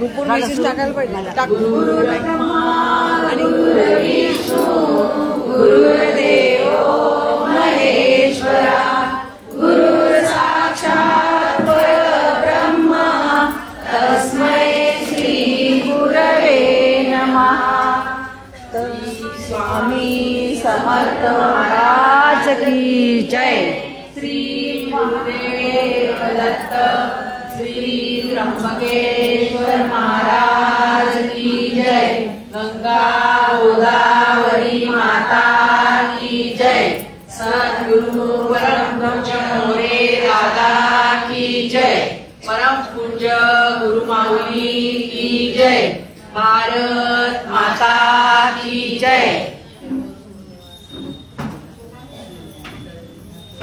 ग्रुपवर मेसेज टाकायला पाहिजे. गुरु ब्रह्मा गुरु विष्णू गुरुदेव महेश्वरा गुरु साक्षात परब्रह्मा तस्मै श्री गुरवे नमः. स्वामी समर्थ महाराज की जय. श्री महादेव दत्त श्री त्र्यंबकेश्वर महाराज की जय. गंगा गोदावरी माता की जय. सद्गुरु परम ब्रह्मचर्य दादा की जय. परम पूज्य गुरु माऊली की जय. भारत माता की जय.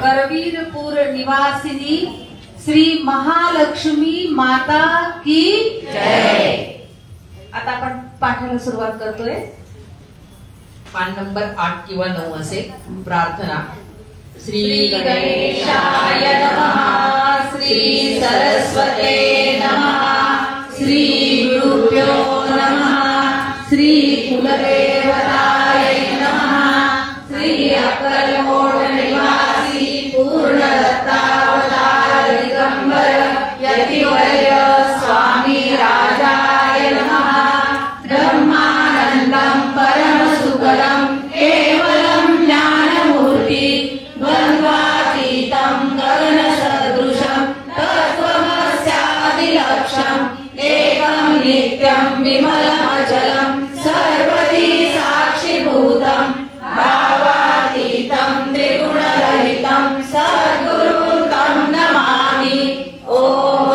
करवीरपुर निवासिनी श्री महालक्ष्मी माता की जय. आता आपण पाठाला सुरुवात करतोय. पान नंबर 8 किंवा 9 असेल. प्रार्थना. श्री गणेशाय नमः. श्री सरस्वते नमः. श्री गुरुभ्यो नमः. श्री कुलदेवताय नमः. श्री अक्कलकोट निवासी पूर्ण दत्तावतार दिगंबर यतिवर्य स्वामी राजाय नमः. ब्रह्मानंदं परमसुखदं केवलं ज्ञानमूर्ति द्वन्द्वातीतं गगनसदृशं तत्त्वमस्यादिलक्ष्यम् एकं नित्यं विमलमचलं सर्वदी साक्षिभूतं भावातीतं त्रिगुणरहितं सद्गुरुं तं नमामि. ॐ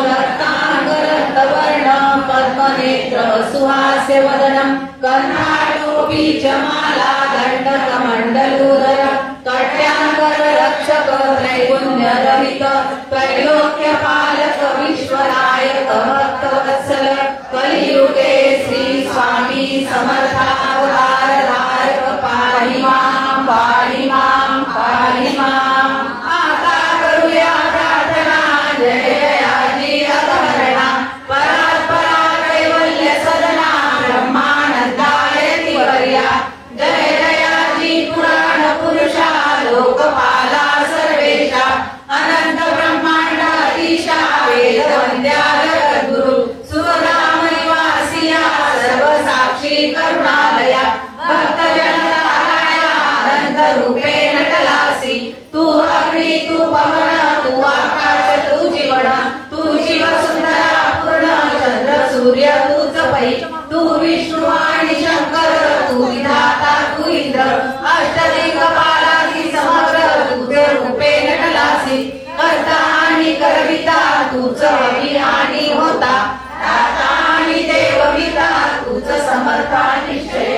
रत्नाकरत्नवर्ण पद्मनेत्र सुहास्यवदनं कर्णाटोपि च माला दण्डकमण्डलूधर कट्याङ्कर रक्षक त्रैगुण्यरहित त्रैलोक्यपालक विश्वनायक भक्तवत्सल कलियुगे श्री स्वामी समर्थावतार धारक पाहि मां पाहि मां पाहि मां. आता करूया प्रार्थना. जय जयाजी अगहरणा परात्परा कैवल्य सदना ब्रह्मानंदाय तिवर्या. जय जयाजी पुराण पुरुषा लोकपाला सर्वेशा अनंत ब्रह्मांडाधीशा वेदवंद्या जगद्गुरु सुराम निवासिया सर्वसाक्षी करुणालया भक्तजनताराया अनंत रूपे नटलासी. तू अग्नि तू पवन तू आकाश तू जीवन तू जीव सुंदरा पूर्ण चंद्र सूर्य तूच पै. तू विष्णू आणि शंकर तू विधाता तू इंद्र अष्टदिग्गपालादी समग्र तुझे रूपे नटलासी. कर्ता आणि करविता तूच अभिमानी होता. दाता आणि देवविता तूच समर्थ निश्चय.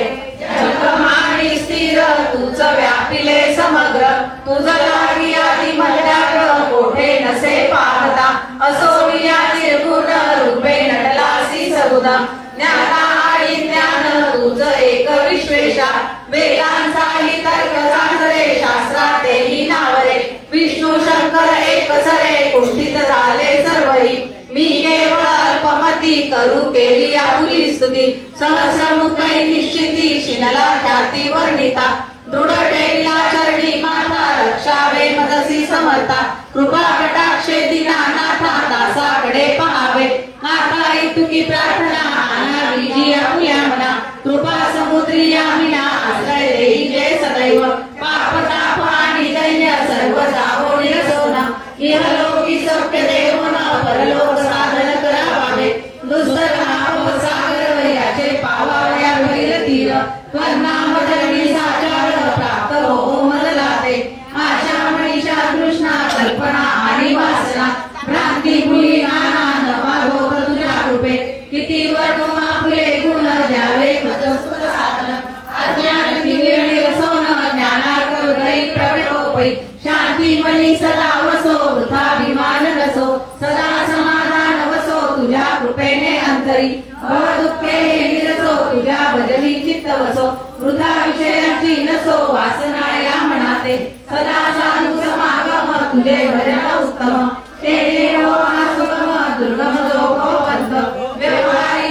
जगमानी स्थिर तूच व्यापिले समग्र. तुझ लागी आदि मल्याग्र कोठे नसे पाहता. असो विया निर्गुण रूपे नटलासी सगुणा. ज्ञाता आणि ज्ञान तुझ एक विश्वेशा. वेदांचाही तर्क सांगरे शास्त्रातेही नावरे. विष्णू शंकर एक सरे कुंठित झाले सर्वही. मी केवळ अल्पमती करू केली आपुली स्तुती. सहस्रमुखै निश्चिती शिनला ख्याती वर्णिता. दृढ टेकला चरणी माता रक्षावे मदसी समर्था. कृपा कटाक्षे दीनानाथा दासाकडे पहावे. माता इतुकी प्रार्थना अनावी जी आपुल्या मना. कृपा समुद्री यामिना आश्रय देई जय सदैव. पाप ताप आणि दैन्य सर्व जावो निरसोना. इहलोकी सौख्य देवो न परलोक साधन करावे. दुस्तर नाम सागर याचे पावाव्या भैर तीर. त्वन्नाम धरणी साचार प्राप्त हो मदलाते. आशा मनीषा कृष्णा कल्पना आणि वासना. भ्रांती मुली नाना नमाभो तुझ्या कृपे. किती वर्ग माफुले गुण द्यावे मजस्वत साधन. अज्ञान निविर्णिर सोन ज्ञानार्थ हृदय प्रकटोपै. शांती मनी सदा वसो वृथाभिमान नसो. सदा समाधान वसो तुझ्या कृपेने अंतरी. भवदुःखे निरसो तुझ्या भजनी चित्त वसो. वृथा विषयांची नसो वासना या मनाते. सदा साधु समागम तुझे भजन उत्तम. तेने हो सुगम दुर्गम जो भवंत. व्यवहारी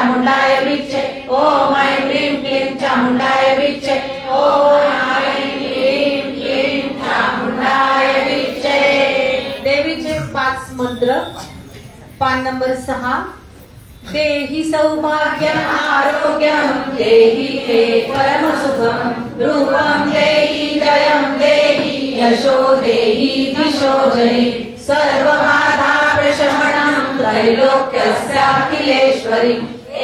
चामुंडाय विच्चे ओम ऐं ह्रीं क्लीं चामुंडाय विच्चे ओम ऐं ह्रीं क्लीं चामुंडाय विच्चे। देवीचे 5 मंत्र। पान नंबर 6। देहि सौभाग्यम आरोग्यम देहि ते परम सुखम रूपम देहि जयम देहि यशो देहि दिशो जयि सर्व बाधा प्रशमनम त्रैलोक्यस्याखिलेश्वरी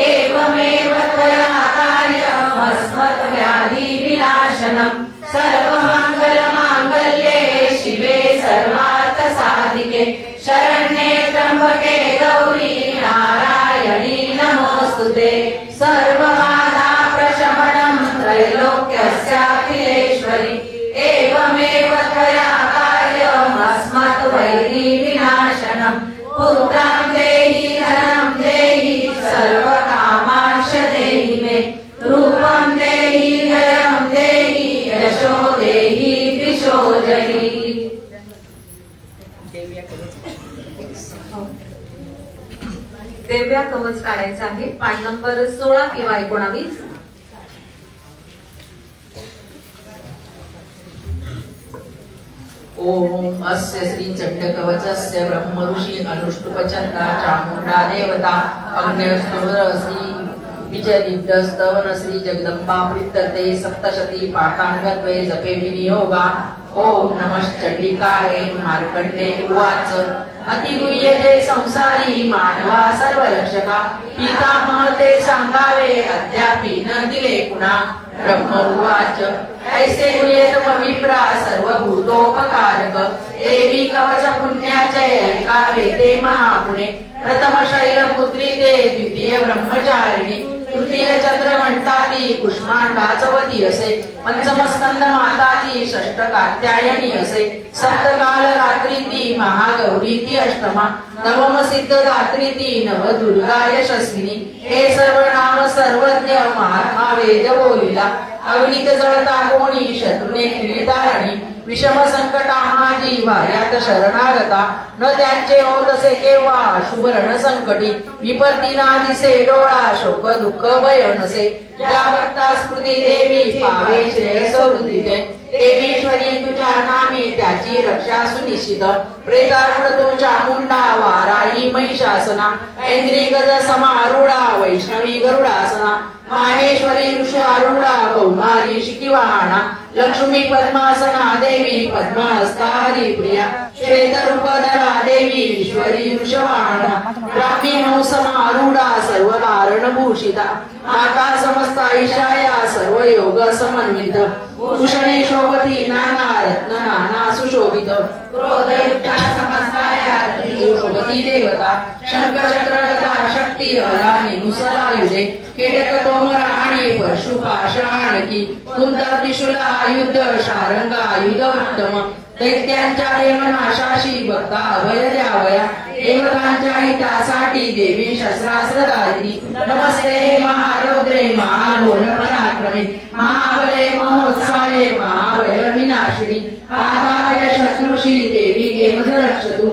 एवमेव त्वया कार्यम् अस्मत् व्याधि विनाशनम् सर्वमंगल मांगल्ये शिवे सर्वार्थ साधिके शरण्ये त्र्यंबके गौरी नारायणी नमोस्तुते सर्वबाधा प्रशमनम् त्रैलोक्यस्याखिलेश्वरी एवमेव त्वया कार्यम् अस्मत् वैरी विनाशनम् पुत्रं देहि धनं देहि सर्वकामांश देहि मे रूपं देहि जयं देहि यशो देहि दिशो जयि। दिव्या कवच काढायचं आहे। पान नंबर 16 किंवा 19। ओम अस्य श्री चंडकवचस्य ब्रह्म ऋषि अनुष्टुपचंदा चामुंडा देवता अग्न्यस्तुवर श्री विजयदिव्यस्तवन श्री जगदंबा प्रीत्यते सप्तशती पाठांगत्वे जपे विनियोगा। ओम नमश्चंडिकाय मार्कंडे उवाच अतिगुह्यते संसारी मानवा सर्व रक्षका पितामह ते सांगावे अद्यापि न दिले पुन्हा। ब्रह्म उवाच ऐसे गुह्येत पवित्रा सर्वभूतोपकारक देवी कवच पुण्याचे ऐकावे ते महापुणे। प्रथम शैलपुत्री ते द्वितीय ब्रह्मचारिणी तृतीय चंद्र म्हणताती कुष्मांडाचवती असे पंचम स्कंद माताती षष्ठ कात्यायनी असे सप्तकाल रात्री ती महागौरी ती अष्टमा नवम सिद्ध रात्री ती नवदुर्गा यशस्विनी। हे सर्व नाम सर्वज्ञ महात्मा वेद बोलिला अग्नित जळता कोणी शत्रुने क्रीडारणी विषम संकटा माझी वाऱ्यात शरणागता न त्यांचे होत असे केव्हा शुभ रण संकटी विपत्ती ना दिसे डोळा शोक दुःख भय नसे ज्या भक्ता स्मृती देवी पावे श्रेयस वृद्धीते देवीश्वरी तुझ्या नामी त्याची रक्षा सुनिश्चित प्रेतारूढ तू चामुंडा वाराही महिषासना ऐंद्री गज समारूढा वैष्णवी गरुडासना माहेश्वरी ऋषारूढा कौमारी शिखिवाहना लक्ष्मी पद्मासना देवी पद्महस्ता हरिप्रिया श्वेतरूपधरा देवी ईश्वरी वृषवाहना ब्राह्मी हंसमारूढा सर्व कारणभूषिता माता समस्त ईशाया सर्व योग समन्वित भूषणे शोभती नाना रत्न नाना सुशोभित क्रोधयुक्ता समस्ताया शोभती देवता शंख चक्र गदा शक्ती हरानी नुसरायुधे केटक तोमर आणि परशु पाषाणकी कुंता त्रिशूल आयुध शारंग आयुध उत्तम दैत्यांच्या देवनाशाशी भक्ता अभय द्यावया देवतांच्या हितासाठी देवी शस्त्रास्त्रधारिणी नमस्ते महारौद्रे महाघोर पराक्रमे महाबले महोत्साहे महाभय विनाशिनी पादाय शत्रुषी देवी गेमज रक्षतु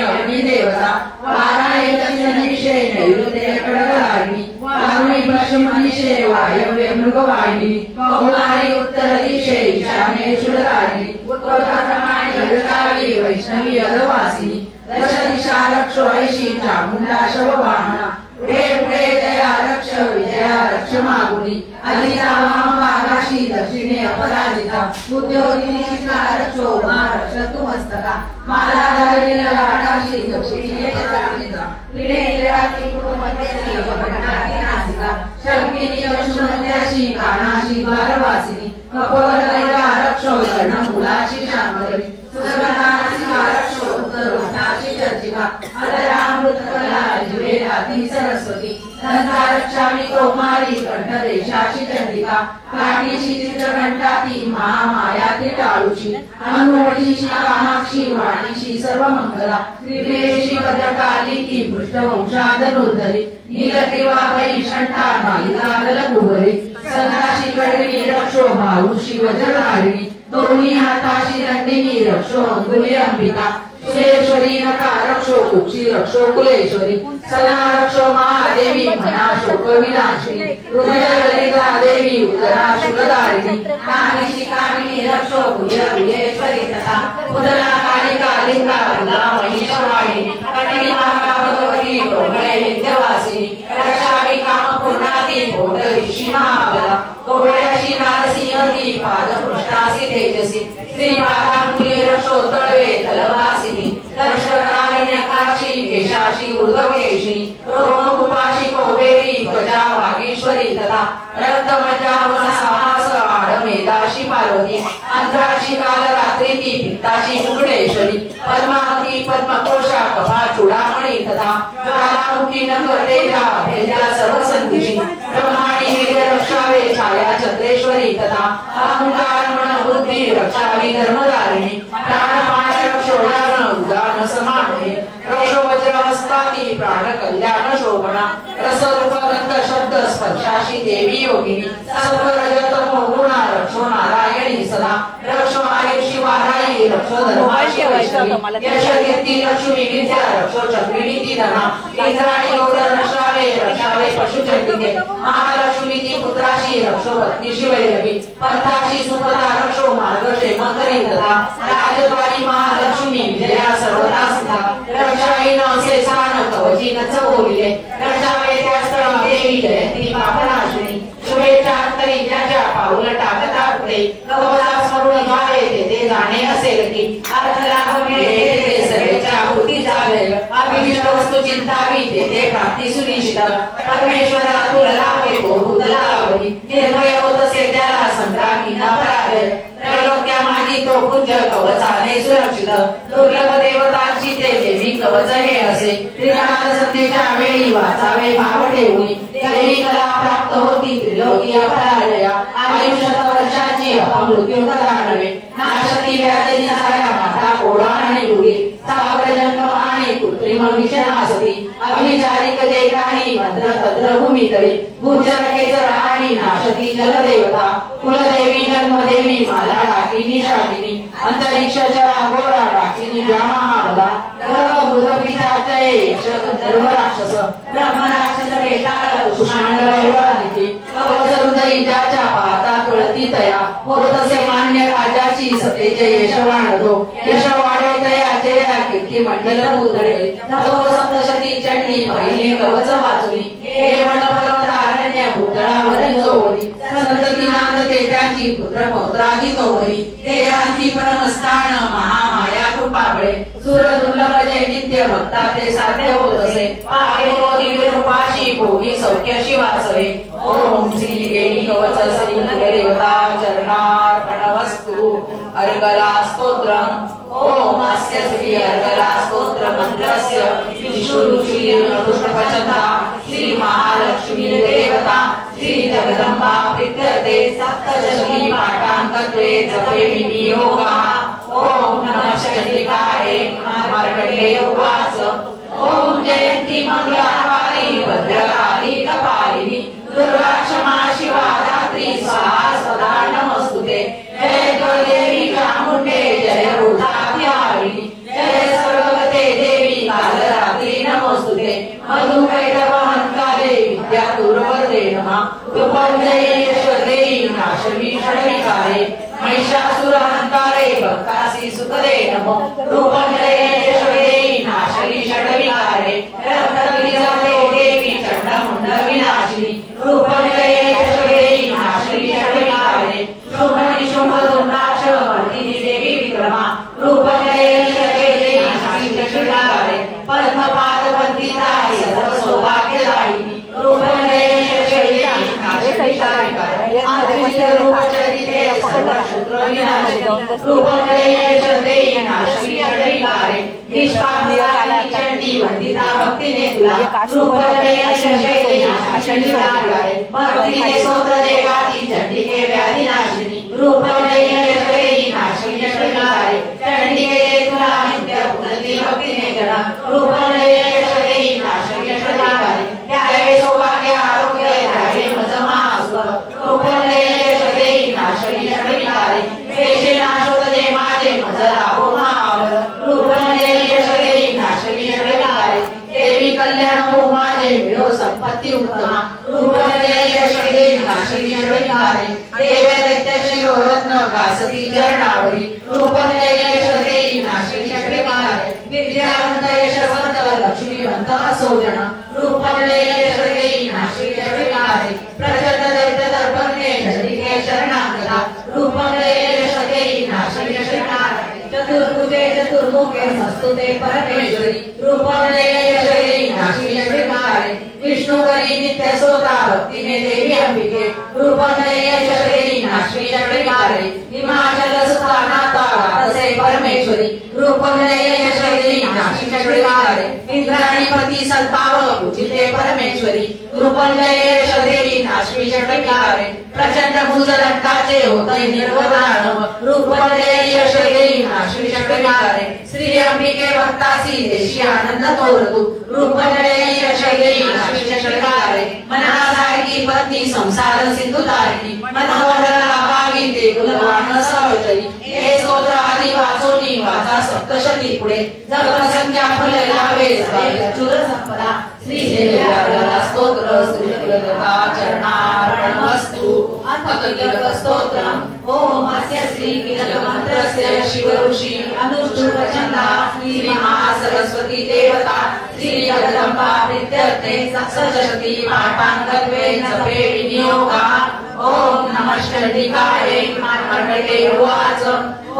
अग्निदेवता वाराय दक्षिणदिशे नैऋत्य खड्गधारिणी वारुणी पश्चिम दिशे वायव्य मृगवाहिनी कौमारी उत्तर दिशे ईशान्ये शूलधारिणी उत्तरप्रमाणे जगदावी वैष्णवी अधवासिनी दश दिशा रक्षो ऐशी चामुंडा शववाहना पुढे पुढे जया रक्ष विजया रक्ष मागुनी अजिता महाभागाशी दक्षिणे अपराजिता उद्योगिनी शिखा रक्षो मा रक्ष तु मस्तका माला धरणी लाटाशी दक्षिणे यजतामिता क्रीडे जयाती कुटुंबतेसी अपघटनाती नासिका शक्तिनी अश्वमत्याशी कानाशी द्वारवासिनी कपोलदैरा रक्षो कर्णमूलाशी शांभरी सुसगंधाची रक्षो उत्तरोष्णाची चर्चिका अधरामृतकला जिवे राती सरस्वती धनता रक्षामी कौमारी कंठदेशाची चंडिका काठीशी चित्रकंठाती महामायाती टाळूची अनुवटीशी कामाक्षी वाणीशी सर्व मंगला त्रिपुरेशी भद्रकालिकी पृष्ठवंशाधनुर्धरी नीलग्रीवा वैशंठा मालिकादल कुबरी संताशी कडवी रक्षो भाऊशी वज्रधारिणी दोन्ही हाताशी दंडिनी रक्षो अंगुली अंबिका सुरेश्वरी नका रक्षो कुक्षी रक्षो कुलेश्वरी सदा रक्षो महादेवी मना शोक विनाशिनी हृदयललिता देवी उदरा शुभदारिणी कामिनी कामिनी रक्षो भुजेश्वरी तथा उदरा कालिका लिंगा वृंदा महिषवाहिनी कटिनी माता भगवती प्रोमळे विद्यावासिनी रक्षामि काम पूर्णाति भोगविषि महाबला कोवळ्याशी नारसिंहती पादपृष्ठासि तेजसी श्रीपादांकुले रक्षो तळवे तलवासिनी दर्शनारण्यकाक्षी केशाशी ऊर्ध्वकेशिनी रोमकुपाशी कौबेरी गजा वागीश्वरी तथा रक्तमजावन साहस आडमेदाशी पार्वती अंतराशी कालरात्री पित्ताशी मुकुडेश्वरी पद्मावती पद्मकोशा कफा चूडामणी तथा ज्वालामुखी नखतेजा भेजा सर्वसंधिशी ब्रह्माणी वीर्य रक्षावे छाया चंद्रेश्वरी तथा अहंकार मन बुद्धी रक्षावी धर्मधारिणी प्राणपाण रक्षोडान उदान समाने रक्षो वज्रहस्ताती प्राण कल्याण शोभना रसरूप गंध शब्द स्पर्शाशी देवी योगिनी सत्व रजतमो गुणा रक्षो नारायणी सदा रक्षो आयुषी वाराई रक्षो धर्माशी वैष्णवी यश कीर्ती लक्ष्मी विद्या रक्षो चक्रिणी धना इंद्राणी योग रक्षावे रक्षावे पशुचंडिके महालक्ष्मी ती पुत्राशी रक्षो पत्नीशी वैरवी पंथाशी सुपदा रक्षो मार्ग क्षेमकरी तथा राजद्वारी महालक्ष्मी विजया सर्वदा सिद्धा रक्षाई नसे सान कवची नच बोलिले रक्षावे त्या स्थळ देवी जयंती पापनाशिनी शुभेच्छा अंतरी ज्याच्या पाऊल टाकता पुढे कवचा स्वरूप घ्यावे ते जाणे असेल की अर्थ लाभ मिळेल ते सर्वेच्या भूती जावे अभिष्ट वस्तू चिंतावी ते प्राप्ती सुनिश्चित परमेश्वरा तुला लाभे बहुधा लाभली निर्भय होत असे त्याला संग्रामी न परावे त्रैलोक्यामागी तो पूज्य कवचाने सुरक्षित दुर्लभ देवतांची ते देवी कवच हे असे त्रिकाल संध्येच्या वेळी वाचावे भाव ठेवून देवी कला प्राप्त होती त्रिलोकी अपराजया आयुष्य वर्षाची अपमृत्यू करावे नाशती व्याधी साया माता कोडाने युगी सागरजन्म आणि कृत्रिम विषणासती अभिचारिक देहानी मंत्र तंत्र भूमितरी गुजर केजर आणि नाशती जलदेवता कुलदेवी जन्मदेवी माला डाकिनी शाकिनी अंतरिक्षाच्या अघोरा डाकिनी ब्रह्माबला गर्भ बुध पिशाचय यक्ष गंधर्व राक्षस ब्रह्म राक्षस वेताळ कुष्मांड वैवादिती कवचरुदयी ज्याच्या पाहता कळती तया होत असे मान्य राजाची सतेचे यश वाढतो यश वाढे तया जया कीर्ती मंडल उधळे नवो सप्तशती चंडी पहिले कवच वाचली हे मंडपरवतारण्य भूतळावर जोडली संतती नांदते त्याची पुत्र पौत्रादी तोवरी देहांती परमस्थान महामाया कृपाबळे सुर दुर्लभ जय नित्य भक्ता ते साध्य होत असे पाहे दिव्य रूपाशी भोगी सौख्य शिवासवे ओम श्री देवी कवच श्री देवता चरणार्पणवस्तु अर्गला स्तोत्रम ओम अस्य श्री अर्गला स्तोत्र मंत्रस्य विशुरुचि पुष्पचंदा श्री महालक्ष्मी देवता श्री जगदंबा प्रीत्यर्थे सप्तशती पाठांतत्वे जपे विनियोगा ओम नमः शक्तिकाय मार्कण्डेय उवाच ओम जयंती मंगलाकाली भद्रकाली कपालिनी दुर्गा क्षमा शिवा धात्री स्वाहा सदा नमस्तुते जय देवी चामुंडे जय रुद्राभिहारिणी जय सर्वगते देवी कालरात्री नमस्तुते मधुकैटवहंकारे विद्या दुर्वदे नमः रूपं जय यशोदेवी नाशवी षड्विकारे महिषासुरहंकारे भक्तासी सुखदे नमो रूपं जय यशोदेवी नाशवी षड्विकारे रक्तबीजाते देवी चंडमुंड विनाशिनी रूपं जय यशोदेवी नाशवी षड्विकारे शुभनि शुभदुर्नाश वर्धिनी देवी विक्रमा रूपं जय यशोदेवी नाशवी षड्विकारे पद्मपाद वंदिता सर्व सौभाग्यदायिनी रूपं जय यशोदेवी नाशवी षड्विकारे आदित्य रूप चरिते सर्वशत्रु विनाशिनी रूपं जय यशोदेवी नाशवी षड्विकारे निष्पापनिराली चंडी वंदिता भक्तिने तुला रूपं जय यशोदेवी नाशवी षड्विकारे भक्तिने स्तोत्र देवाती चंडिके व्याधी नाशिनी रूपं जय यशोदेवी नाशवी षड्विकारे चंडिके तुला नित्य पुनती भक्तिने करा रूपं जय यशोदेवी नाशवी षड्विकारे त्यावे सौभाग्य आरोग्य त्यावे मज महासुर रूपं जय यशोदेवी नाशवी षड्विकारे वेशे नाशोदे माझे मज राहो महावर रूपं जय सती चरणावरी रूपमय यशोदे नाशिक चक्रिकारे विद्यावंत यशवंत लक्ष्मीवंत असोजन रूपमय यशोदे नाशिक चक्रिकारे प्रचंड दैत्य दर्पणे जटिके शरणागता रूपमय यशोदे नाशिक चक्रिकारे चतुर्भुजे चतुर्मुखे मस्तुते परमेश्वरी रूपमय यशोदे नाशिक चक्रिकारे विष्णुकरी नित्य सोता भक्तिने देवी अंबिके रूपमय यशोदे नाशिक चक्रिकारे हिमाचल सुता नाथा तसे परमेश्वरी रूपमय यशोदे नाशिक चक्रिकारे इंद्राणीपती संताव पूजिते परमेश्वरी रूपमय यशोदे नाशिक चक्रिकारे प्रचंड भुजदंडाचे होते निर्वदानव रूपमय यशोदे नाशिक चक्रिकारे श्री अंबिके भक्तासी देशी आनंद तोरतु रूपमय यशोदे नाशिक चक्रिकारे मनासारखी पत्नी संसार सिंधु तारिणी मनोहर भावी ते गुणवान सवतरी हे स्तोत्र आदि वाचोनी वाचा सप्तशती पुढे जगसंख्या फले लावे चूर संपदा श्री देवयाला स्तोत्र श्री देवता चरणार्पणमस्तु अथर्वणीय स्तोत्रम ओम अस्य श्री कीलक मंत्रस्य शिव ऋषि अनुष्ठुप चंदा श्री महासरस्वती देवता श्री जगदंबा प्रीत्यर्थे सप्तशती पाठांगत्वे जपे विनियोगा ओम नमः षण्डिकाय मार्कण्डेय उवाच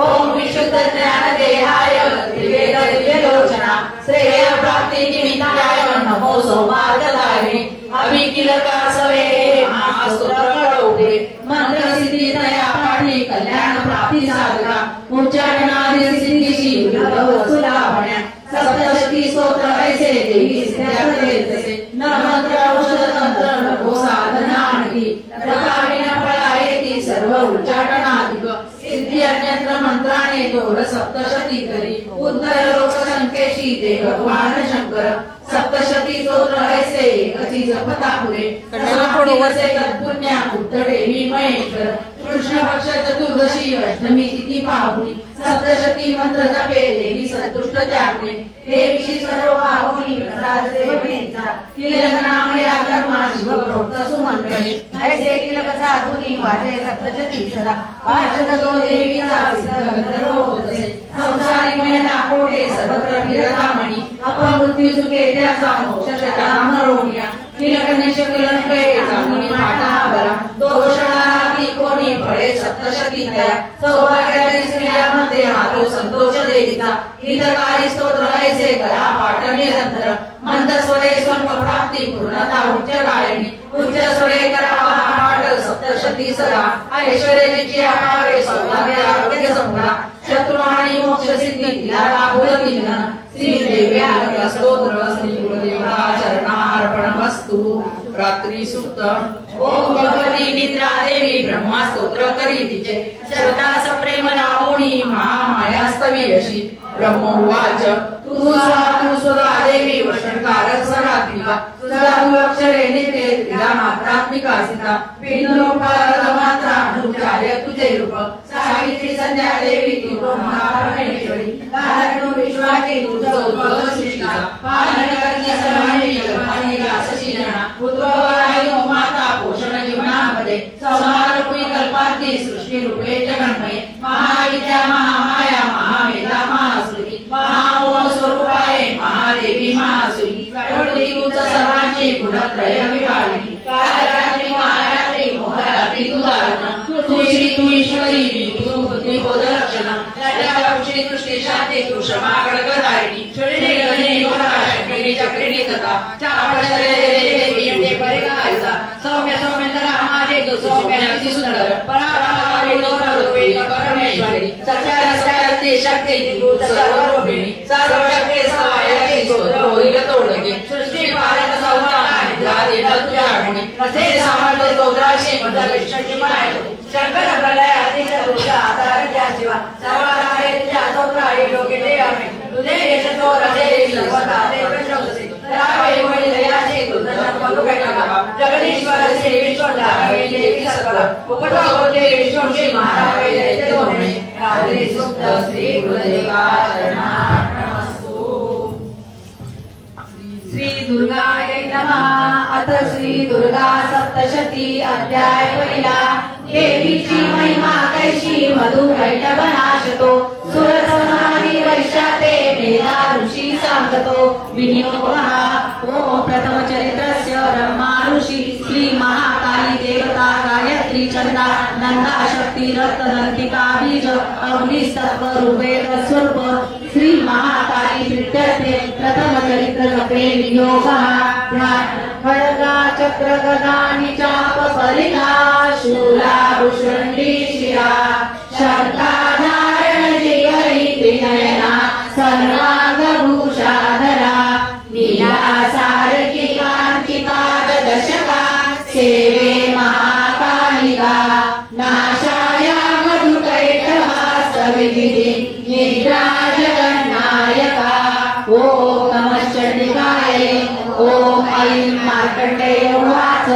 ओम विशुद्ध ज्ञान देहाय त्रिवेद दिव्यलोचना श्रेय प्राप्ति निमित्ताय नमो सौमार्गदायिने अभिकिलका सवे महास्तोत्र कळवते मंत्र सिद्धी तया पाठी कल्याण प्राप्ती साधका उच्चारणादि सिद्धीशी सुलाभण्या सप्तशती स्तोत्र ऐसे देवी सिद्ध्यासे न मंत्र औषध तंत्र नको साधना आणखी प्रकारेण फळायती सर्व उच्चाटनाधिक सिद्धी अन्यत्र मंत्राने दोर सप्तशती करी उत्तर लोक संख्येशी ते भगवान शंकर सप्तशती स्तोत्र ऐसे एकची जपता पुरे कडापडोवरचे तत्पुण्या उत्तरेवी महेश्वर कृष्ण पक्ष चतुर्दशी अष्टमी तिथी पाहुणी सप्तशती मंत्र जपे देवी संतुष्ट त्यागणे देवीची सर्व पाहुणी राजदेवतेचा तिलक नाम या कर्मा शिव प्रोक्त सुमंडळे ऐसे तिलक साधुनी वाचे सप्तशती सदा वाचत तो देवीचा विसर्ग होतसे संसारी महिला कोटे सर्वत्र फिरतामणी अपमृत्यू चुके त्याचा मोक्ष नाम रोमिया तिलक निशकिलन पे चांगली माटा बरा दोषणाती कोणी फळे सप्तशती तया सौभाग्याची स्त्रियांमध्ये हातो संतोष देवीचा हितकारी स्तोत्र ऐसे करा पाठ निरंतर मंद स्वरे स्वल्प प्राप्ती पूर्णता उच्च गायनी उच्च स्वरे करावा पाठ सप्तशती सदा ऐश्वर्याची आकारे सौभाग्य आरोग्य संपदा शत्रु आणि मोक्ष सिद्धी तिला लाभूल तिला श्री देव्या स्तोत्र श्री गुरुदेवा चरणार्पणमस्तु रात्री सुक्त ओम भगवती निद्रा देवी ब्रह्मा स्तोत्र करी तिचे शरदास प्रेम लावणी महामायास्तवी अशी ब्रह्म उवाच तू स्वदा देवी वशनकारक सरात्मिका तुझा अक्षरे नित्ये तिला मात्रात्मिका सीता बिंदुरूपारद मात्रा अनुचार्य तुझे रूप सावित्री संध्या देवी तू ब्रह्मा परमेश्वरी कारण विश्वाची तुझ उद्भव सृष्टीचा पालन करते सर्वांनी कल्पने रासशीलना पुत्रवायू माता पोषण जीवनामध्ये संहाररूपी कल्पांती सृष्टी रूपे जगन्मये महाविद्या महामाया महावेदा महास्मृती महाओम स्वरूपाये महादेवी महासुरी तुझ सर्वांची गुणत्रय विभागिनी कालरात्री महारात्री मोहरात्री तुझारण तू श्री तू ईश्वरी तू बुद्धी बोधलक्षणा लज्जावक्षी दृष्टी शांती तू क्षमा खड्गधारिणी शरीरे गणे शक्रिणी चक्रिणी तथा चापशरे देवी परिगायसा सौम्य सौम्यंतरा माझे तू सौम्याची सुंदर परापरावी लोकरूपी परमेश्वरी सत्यारस्यारती शक्ती तू सर्वरूपिणी सर्वशक्ती सहाय्यकी स्तोत्र होईल तोडके सृष्टी पालन संहार जाती तुझ्या गुणी असे सामर्थ्य स्तोत्राशी मदविष्णूची माय शंकर प्रलय आदित्य तुझा आधार त्या शिवा सर्वाधारे तुझ्या स्तोत्राही लोके ते आम्ही तुझे यश तो रजे सर्वदा ते प्रशंसते रावे वळी दयाची तुझा जन्म भेटावा जगदीश्वर श्री विश्वधारे देवी सकल उपटो होते विष्णूची महारावे जयते दोन्ही रात्री सुक्त श्री गुरुदेवा चरणार्पणमस्तु श्री दुर्गाय नमः अथ श्री दुर्गा सप्तशती अध्याय पहिला देवीची महिमा कैशी मधु कैटभनाशतो सुरसमाधि वैश्याते मेधा ऋषी सांगतो विनियोगः ओम प्रथम चरित्रस्य ब्रह्मा ऋषि श्री महाकाली देवता गायत्री चंदा नंदा शक्ति रत्नदंतिका बीज अग्निस्तत्व रूपेण स्वरूप श्री महाकाली प्रीत्यर्थे प्रथम चरित्र जपे विनियोगः खड्गा चक्र गदानि चाप परिधा शूला भूषणी शिरा शंखा धारण जिगरी त्रिनयना सर्वांग भूषाधरा नीला सारकी कांतिका दशका सेवे महाकालिका नाशाया मधुकैटभा सविधि निद्रा जगन्नायका ओम नमः चंडिकाय ओम ऐं मार्कंडेय उवाच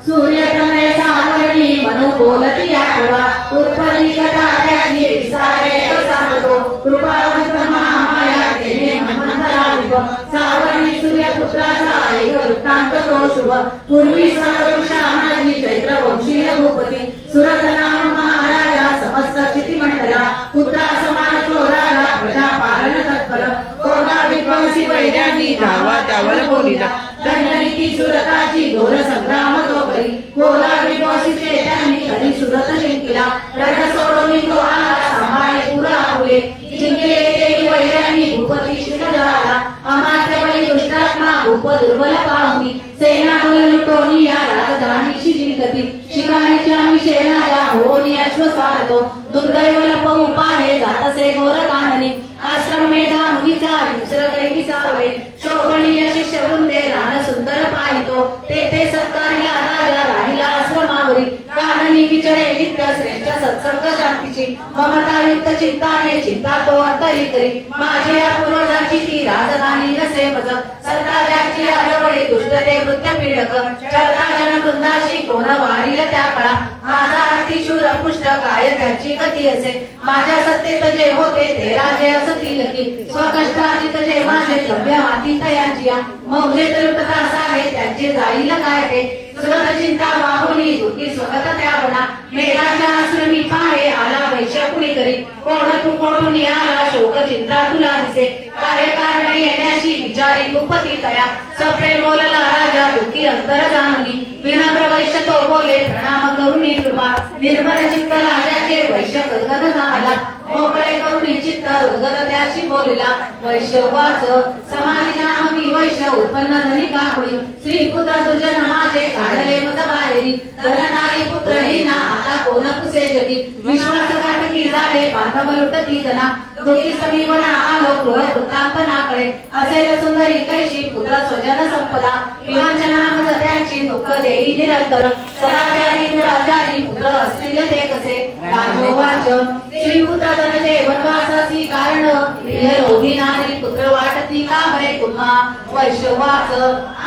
सूर्यप्रमे सावरणी मनु बोलती आठवा उत्पन्नी कटाक्षी विसारे सांगतो कृपावंत महामाया तेने मनमंथराविव सावरणी सूर्यपुत्राचा एक वृत्तांत तो शुभ पूर्वी सर्ववृक्षाणाजी चैत्र वंशीय भूपती सुरतनाम महाराजा समस्त चिती मंडला पुत्रा समान तो राजा प्रजा पालन तत्पर कोणा विद्वांसी वैद्यांनी धावा त्यावर बोलिला दंडनीती सुरताची घोर संग्राम तो करी कोला विद्वांसीचे त्यांनी कधी सुरत जिंकला रण सोडून तो आला सांभाळे पुरा फुले जिंकले ते वैद्यांनी भूपती शिर झाला अमात्य बळी दुष्टात्मा भूप दुर्बल पाहुनी सेना डोल लुटोनी या राजधानीची जिंकती शिकारीच्या मिशेनाच्या होनी अश्वसारतो दुर्दैव लपवू पाहे जातसे घोर काननी आश्रम मेधा मुनीचा दुसर कैकी सावे शोभनीय शिष्य वृंदे रान सुंदर पाहितो ते सत्कारिला राजा राहिला आश्रमावरी काननी विचरे नित्य श्रेष्ठ सत्संग शांतीची ममतायुक्त चिंताने चिंता तो अंतरी करी माझी या पूर्वजांची ती राजधानी नसे मज सत्ताजाची आरवळी दुष्टते वृत्त पीडक चरता जन वृंदाशी कोण वाढील त्या काळा माझा अतिशूर पुष्ट काय त्याची गती असे माझ्या सत्तेत जे होते ते राजे असतील की स्वकष्टार्जित जे माझे द्रव्य माती तयांची मौजे तरुपता सागे त्यांचे जाईल काय ते सुरत चिंता वाहुली दुःखी स्वगत त्यावना मेघाच्या आश्रमी पाहे आला वैश्य कुणी करी कोण तू कोणून आला शोक चिंता तुला दिसे कार्यकारण येण्याशी विचारी भूपती तया सप्रे बोलला राजा दुःखी अंतर जाणूनी विनम्र वैश्य तो बोले प्रणाम करुणी कृपा निर्मल चित्त राजाचे वैश्य गदगद झाला मोकळे करुणी चित्त उद्गत त्याशी बोलला वैश्य वाच समाधी नामी वैश्य उत्पन्न धनिका होई श्री पुत्र दुर्जन माझे काढले मत बाहेरी धननारी पुत्र हिना आता कोण कुसे जगी विश्वासघातकी झाले बांधव लुटती जना दुःखी समीवना आलो क्रूर वृत्तांतनाकडे असेल सुंदरी कैशी पुत्र स्वजन संपदा विवांचना मज त्यांची दुःख देई निरंतर सदा त्यारी राजारी पुत्र असतील ते कसे राजोवाच श्री पुत्र धनजे वनवासाची कारण प्रिय रोगी नारी पुत्र वाटती का बरे तुम्हा वैश्यवाच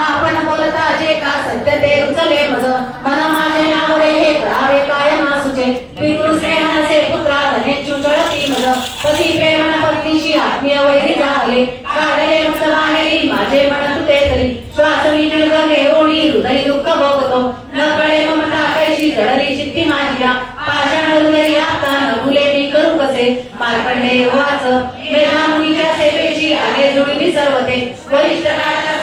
आपण बोलता जे का सत्य ते उचले मज मन माझे नावडे हे करावे काय मासुचे पितृस्नेहाचे पुत्रा धने चुचळती मज पती प्रेमन पत्नीशी आत्मीय वैरी झाले काढले मत बाहेरी माझे मन तुटे तरी श्वास निजगले ओळी हृदय दुःख भोगतो न कळे ममता कैशी जडली चित्ती माझ्या पाषाण हृदय आता न भुले मी करू कसे मार्कंडेय वाच मेधा मुनीच्या सेवेची आले जुळली सर्वते वरिष्ठ काळाच्या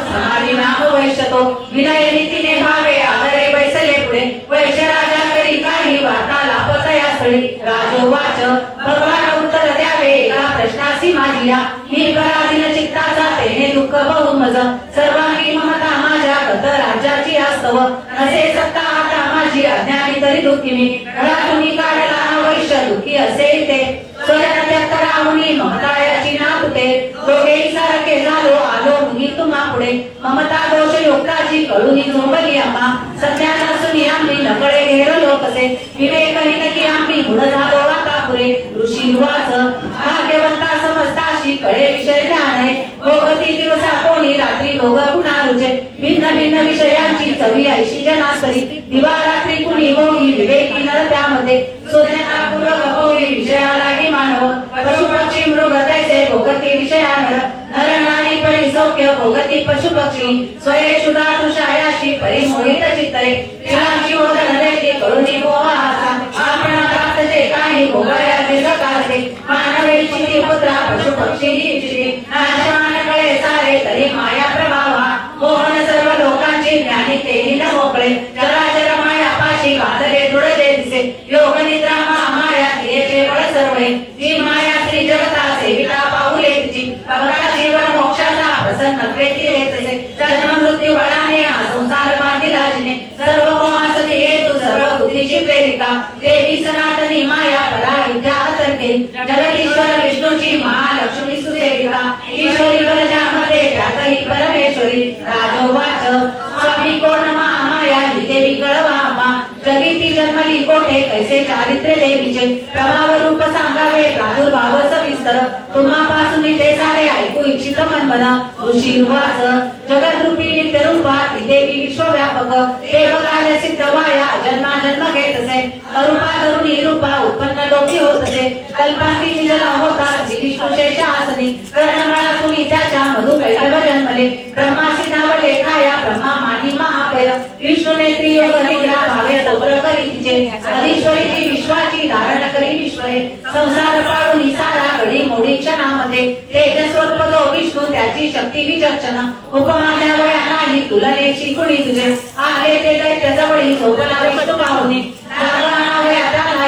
समाधी नाम वैश्यतो विनय रीतीने भावे आदरे बैसले पुढे वैश्य राजा करी काही वार्ता लापतया स्थळी राजोवाच भगवान उत्तर द्यावे एका प्रश्नासी माझिया मी पराधीन चित्ताचा तेने दुःख बहु मज सर्वांगी ममता माझ्या गत राज्याची आस्तव असे सत्ता आता माझी अज्ञानी तरी दुःखी मी घरातून काढला वैश्य दुःखी असे ते स्वयं व्यक्त राहुनी ममतायाची नापुते दोघे सारखे झालो आलो मुनी तुम्हा पुढे ममता दोष योक्ताची कळूनी झोंबली आम्हा सध्या नसुनी आम्ही नकळे घेरलो कसे विवेकहीन की आम्ही गुण झालो आता पुरे ऋषी वाच भाग्यवंता समजताशी कळे विषय जाणे भोगती दिवसा कोणी रात्री भोग पुन्हा रुचे भिन्न भिन्न विषयांची चवी ऐशी जनास्तरी दिवा रात्री कुणी भोगी विवेकी नर त्यामध्ये शोधण्यापूर्वक भोगी विषयालागी मानव पशु पक्षी मृग तैसे भोगती विषयानर नर नारी परी सौख्य भोगती पशु पक्षी स्वये शुदा तुषायाशी परिमोहित चित्तरे तिलांची ओढ नरेची करुणी मोहासा आपण प्राप्तचे काही मानवेची पुत्रा पशु पक्षी इच्छिते नाशमानकडे सारे तरी माया प्रभावा मोहन सर्व लोकांची ज्ञानी तेही न मोकळे चराचर माया पाशी बांधले दृढते दिसे योग निद्रा माया तिचे बळ सर्वे ती माया श्री जगता सेविता पाहुले तिची भगवान जीवन मोक्षाचा प्रसन्न प्रेती येतसे जन्म मृत्यू बळाने हा संसार बांधिला जिने सर्व मोहासती हेतू सर्व बुद्धीची प्रेरिका देवी सनातनी माया परा विद्या अतर्के जगदीश्वर विष्णूची महालक्ष्मी सुदेविका ईश्वरी बलजामध्ये त्यातही परमेश्वरी राजोवाच स्वामी कोण महामाया ही देवी कळवा जगीती जन्मली कोठे कैसे चारित्र्य देवीचे प्रभाव रूप सांगावे प्रादुर्भाव सविस्तर तुम्हापासून ते सारे ऐकू इच्छित मनमना ऋषी वाच जगद्रूपी नित्य रूपा ती देवी विश्वव्यापक देवकार्य सिद्ध वाया जन्मा जन्म घेत असे अरूपा धरुणी रूपा उत्पन्न लोकी होत असे कल्पांती जला होता जी विष्णुशेष आसनी कर्णमाळा तुम्ही त्याच्या मधुकैटव जन्मले ब्रह्मासी नाव लेखाया ब्रह्मा मानी महाभय विष्णुने त्रियोग निद्रा भावे तोपर करी तिचे अधीश्वरीची विश्वाची धारण करी विश्वरे संसार पाळून सारा घडी मोडी क्षणामध्ये तेजस्वरूप तो विष्णू त्याची शक्ती विचक्षण उपमा द्यावया नाही तुलनेची कुणी तुझे आले ते दैत्य जवळी झोपला विष्णू पाहुणे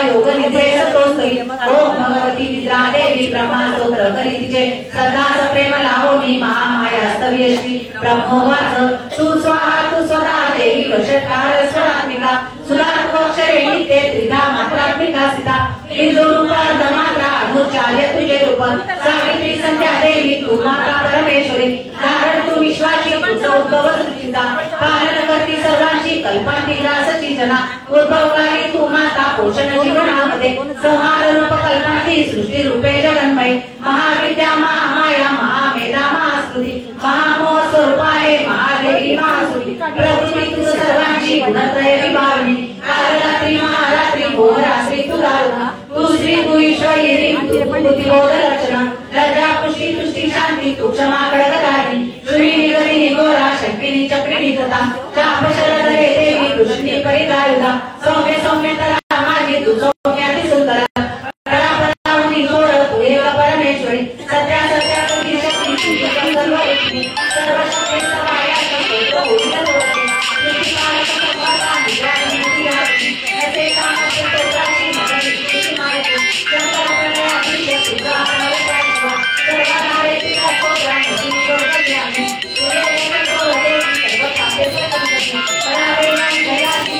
योग निधेस तोस्तई ओम भगवती निद्रा देवी ब्रह्मा स्तोत्र करी तिचे सदाच प्रेम लावणी महामाया स्तव्यश्री ब्रह्मवाच तू स्वाहा तू स्वतः देवी वशकार स्वरात्मिका सुरात्मोक्षरे नित्य त्रिधा मात्रात्मिका सीता हिंदूरूपा धमात्रा अनुचार्य तुझे रूप सावित्री संध्या देवी तू माता परमेश्वरी धारण तू विश्वाची उद्भव चिंता पालन करती सर्वांची कल्पांती रासची जना उद्भवकारी तू माता पोषण जीवनामध्ये संहार रूप कल्पांती सृष्टी रूपे जगन्मय महाविद्या महामाया महामेधा महास्तुती महामोह स्वरूपाये महादेवी महास्तुती प्रकृती तू सर्वांची गुणत्रय विभावनी कालरात्री महारात्री भोरात्री तू दारुणा तू श्री तू ईश्वरी तू तिरोध रचना लज्जा पुष्टी तुष्टी शांती तू क्षमा खडगधारी श्री निगरी निगोरा शक्तिनी चक्रिणी तथा चाप शरद रे देवी कृष्णी परिदायुधा सौम्य सौम्य तरा माझी तू सौम्याती सुंदरा परापरावनी जोड तू एक परमेश्वरी सत्या सत्या तुझी शक्ती सर्व लक्ष्मी सर्व शक्ती समाया स्तोत्र होईल जोडते तुझी पालक सर्वांना निद्रायणी निरावती असे कामाचे स्तोत्राची मगनिष्ठीची माहिती शंकर प्रलयाची सुद्धा नवकारित्वा सर्वांनारे तिला स्तोत्रा नवीन योगज्ञाने तुझे देवी तो देवी सर्व पापे स्वतंत्रती परावेणाई जयाची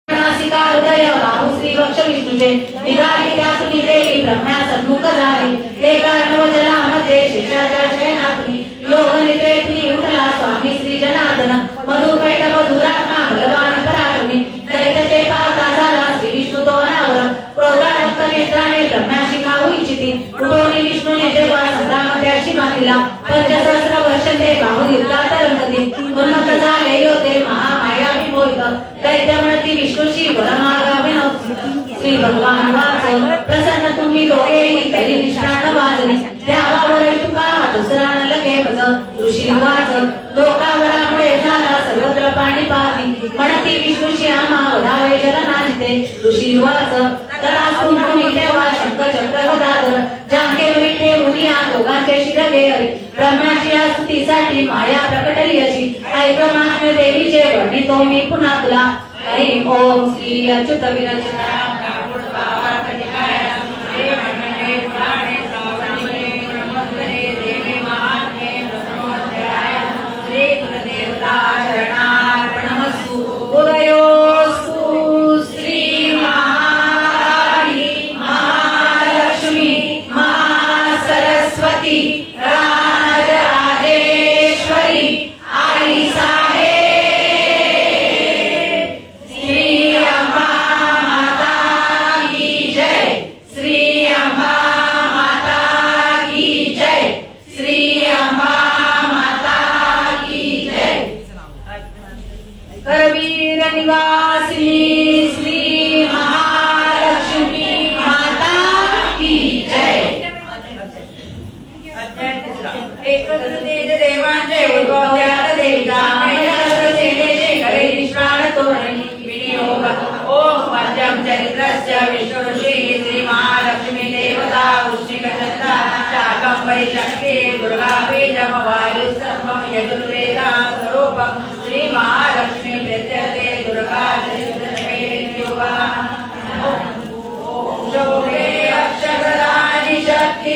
नासिका हृदय राहू श्री वक्ष विष्णुचे निघाली त्यातून देवी ब्रह्म्या सन्मुख झाली ते कर्णव जलामध्ये शिष्याच्या शयनातून योग निद्रेतून उठला स्वामी श्री जनार्दन मधुकैट मधुरात्मा बलवान पराक्रमी दैत्याचे पावता झाला श्री विष्णू तो अनावर क्रोधारक्त नेत्राने ब्रह्म्याशी खाऊ इच्छिती उठवणी विष्णूने जेव्हा संग्रामात्याशी मातिला पंचसहस्र वर्ष ते बाहू युद्धा तरंगती उन्मत्त झाले योते महामाया विमोहित दैत्य म्हणती विष्णूची वरमार्गावे श्री भगवान वाच प्रसन्न तुम्ही दोघेही तरी निष्ठान वाजली त्यावर तुका दुसरा न लगे बज ऋषी वाच लोकावरामुळे झाला सर्वत्र पाणी पाहती म्हणती विष्णूची आम्हा वधावे जल नाचते ऋषी वाच तरासून तुम्ही तेव्हा शंख चक्र गदाधर जांके विठे मुनिया दोघांचे शिरगे हरी ब्रह्माची स्तुतीसाठी माया प्रकटली अशी ऐक महात्म्य देवीचे वर्णितो मी पुन्हा तुला ऐं ओम श्री अच्युत विरचना जय बीजं चरित्रस्य विष्णुऋषि श्रीमहालक्ष्मी देवता वृश्चिकचन्द्रा शाकम्भरी शक्ति दुर्गा बीजं वायुस्तम्भं यजुर्वेदा स्वरूपं श्रीमहालक्ष्मी प्रत्यते दुर्गा शोभे अक्षराणि शक्ति